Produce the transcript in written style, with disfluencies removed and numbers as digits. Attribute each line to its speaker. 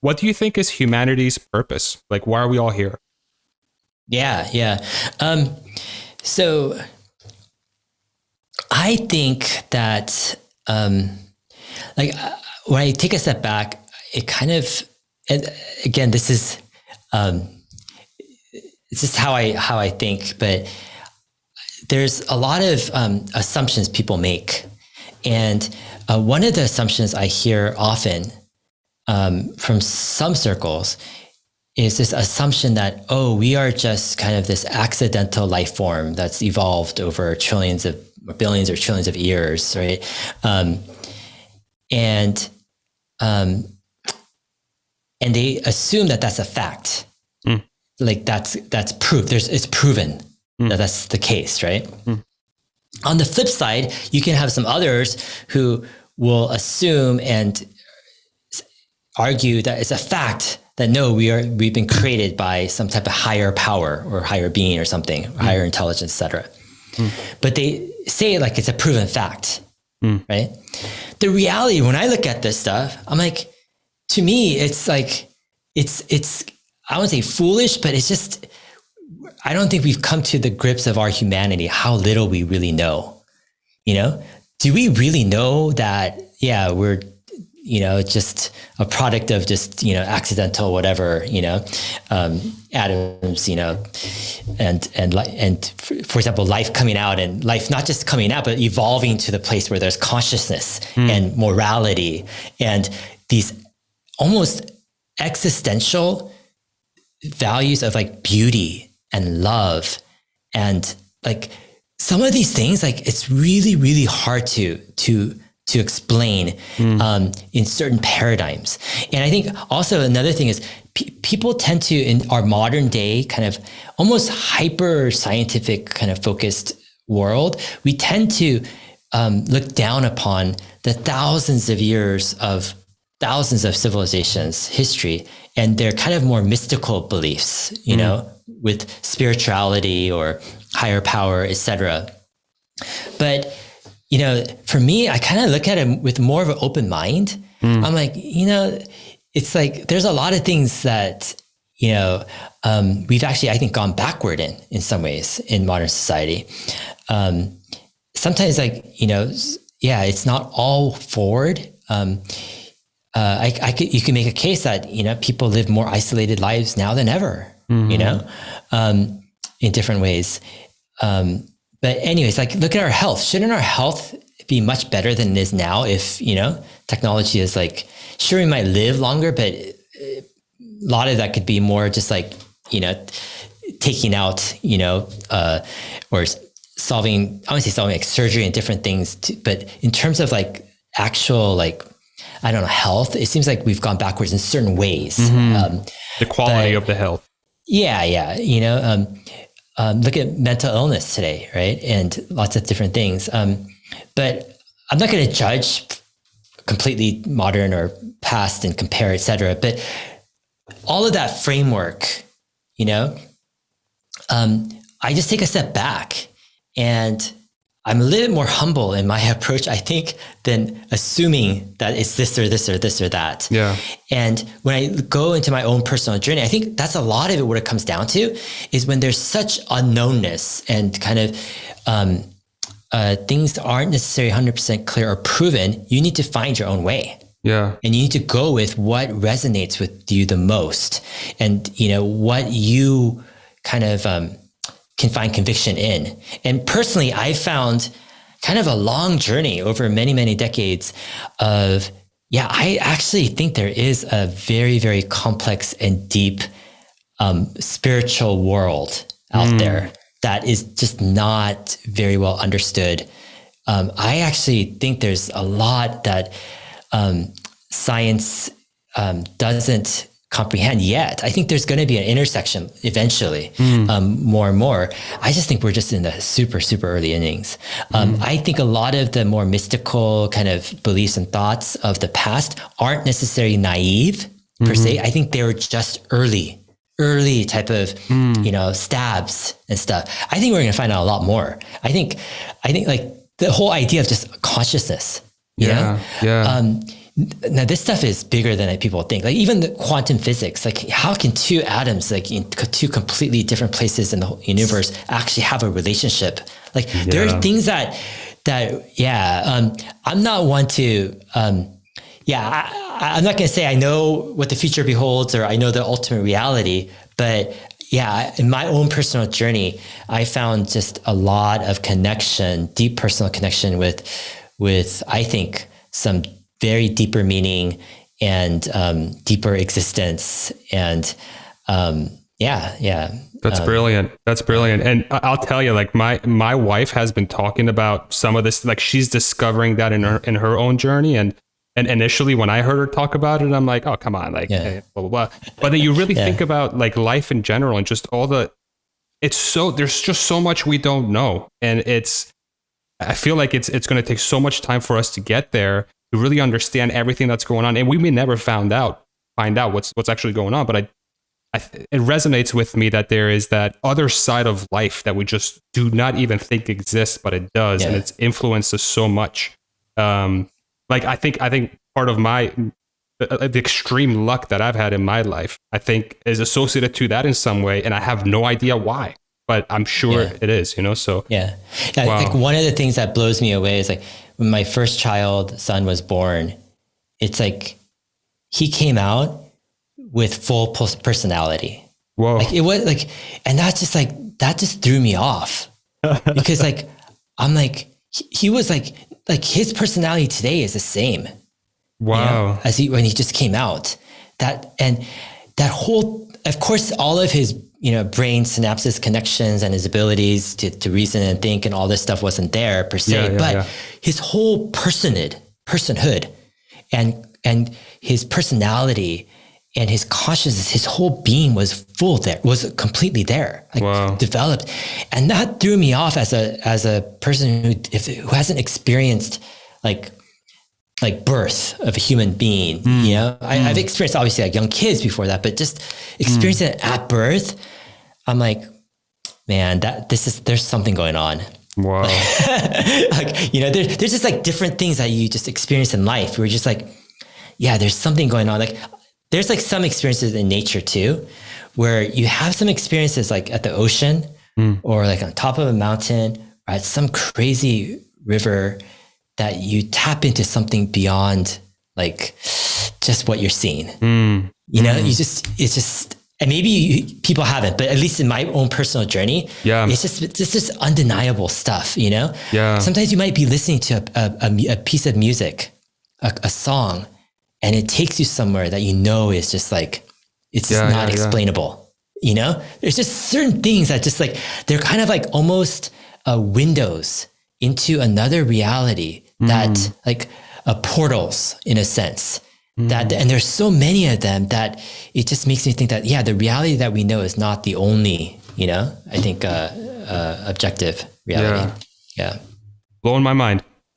Speaker 1: what do you think is humanity's purpose? Like, why are we all here?
Speaker 2: Yeah. So I think that, like when I take a step back, it kind of, and again, this is, it's just how I think, but there's a lot of assumptions people make. And one of the assumptions I hear often from some circles is this assumption that, we are just kind of this accidental life form that's evolved over billions or trillions of years, right? And they assume that that's a fact. Like that's proof. It's proven that that's the case, right? On the flip side, you can have some others who will assume and argue that it's a fact that no, we've been created by some type of higher power or higher being or something, higher intelligence, etc. But they say it like it's a proven fact, right? The reality, when I look at this stuff, I'm like, to me, it's like, it's I wouldn't say foolish, but it's just, I don't think we've come to the grips of our humanity, how little we really know. Do we really know that, we're, just a product of just, accidental, whatever, atoms, and for example, life coming out and life not just coming out, but evolving to the place where there's consciousness and morality and these almost existential values of like beauty and love. And like some of these things, like it's really, really hard to explain in certain paradigms. And I think also another thing is people tend to, in our modern day kind of almost hyper scientific kind of focused world, we tend to look down upon the thousands of civilizations history and their kind of more mystical beliefs, with spirituality or higher power, etc. But for me, I kind of look at it with more of an open mind. I'm like, it's like, there's a lot of things that, we've actually, I think, gone backward in some ways in modern society. Sometimes like, it's not all forward. You can make a case that, people live more isolated lives now than ever, in different ways. But anyways, like look at our health. Shouldn't our health be much better than it is now if, technology is like, sure, we might live longer, but a lot of that could be more just like, taking out, or solving, I wouldn't say solving like surgery and different things, but in terms of like actual, like, I don't know, health, it seems like we've gone backwards in certain ways.
Speaker 1: The quality of the health.
Speaker 2: Yeah. Look at mental illness today, right? And lots of different things. But I'm not going to judge completely modern or past and compare, et cetera. But all of that framework, I just take a step back and I'm a little bit more humble in my approach, I think, than assuming that it's this or this or this or that. Yeah. And when I go into my own personal journey, I think that's a lot of it. What it comes down to is when there's such unknownness and kind of things aren't necessarily 100% clear or proven, you need to find your own way. Yeah. And you need to go with what resonates with you the most and, what you kind of can find conviction in. And personally, I found kind of a long journey over many, many decades of, I actually think there is a very, very complex and deep spiritual world out there that is just not very well understood. I actually think there's a lot that science doesn't comprehend yet. I think there's going to be an intersection eventually, more and more. I just think we're just in the super, super early innings. I think a lot of the more mystical kind of beliefs and thoughts of the past aren't necessarily naive per se. I think they were just early type of, stabs and stuff. I think we're going to find out a lot more. I think like the whole idea of just consciousness, now this stuff is bigger than people think. Like even the quantum physics, like how can two atoms, like in two completely different places in the universe, actually have a relationship? Like there are things that I'm not one to, I'm not going to say I know what the future beholds or I know the ultimate reality, but in my own personal journey, I found just a lot of connection, deep personal connection with I think some very deeper meaning and deeper existence. And
Speaker 1: That's brilliant. That's brilliant. And I'll tell you, like my wife has been talking about some of this, like she's discovering that in her own journey. And initially when I heard her talk about it, I'm like, oh, come on, like hey, blah, blah, blah. But then you really think about like life in general and just all there's just so much we don't know. And I feel like it's going to take so much time for us to get there to really understand everything that's going on. And we may never find out what's actually going on. But it resonates with me that there is that other side of life that we just do not even think exists, but it does. And it's influenced us so much. Like I think part of the extreme luck that I've had in my life, I think is associated to that in some way. And I have no idea why, but I'm sure it is, so.
Speaker 2: Wow. Like one of the things that blows me away is like when my first son was born, it's like he came out with full personality. Whoa. Like it was like, and that just threw me off because like, I'm like, he was like his personality today is the same.
Speaker 1: Wow.
Speaker 2: As when he just came out, that whole, of course, all of his, brain synapses, connections, and his abilities to reason and think and all this stuff wasn't there per se, but his whole personhood and his personality and his consciousness, his whole being was was completely there, like developed. And that threw me off as a person who hasn't experienced like birth of a human being, I've experienced obviously like young kids before that, but just experiencing it at birth, I'm like, man, there's something going on.
Speaker 1: Wow.
Speaker 2: Like, there's just like different things that you just experience in life. We're just like, there's something going on. Like there's like some experiences in nature too, where you have some experiences like at the ocean or like on top of a mountain or at some crazy river that you tap into something beyond like just what you're seeing. It's just, and maybe people haven't, but at least in my own personal journey, it's just undeniable stuff, Sometimes you might be listening to a piece of music, a song, and it takes you somewhere that is just like, it's just not explainable, There's just certain things that just like, they're kind of like almost windows into another reality that like portals in a sense that, and there's so many of them that it just makes me think that, the reality that we know is not the only, I think, objective reality. Yeah.
Speaker 1: Blowing my mind.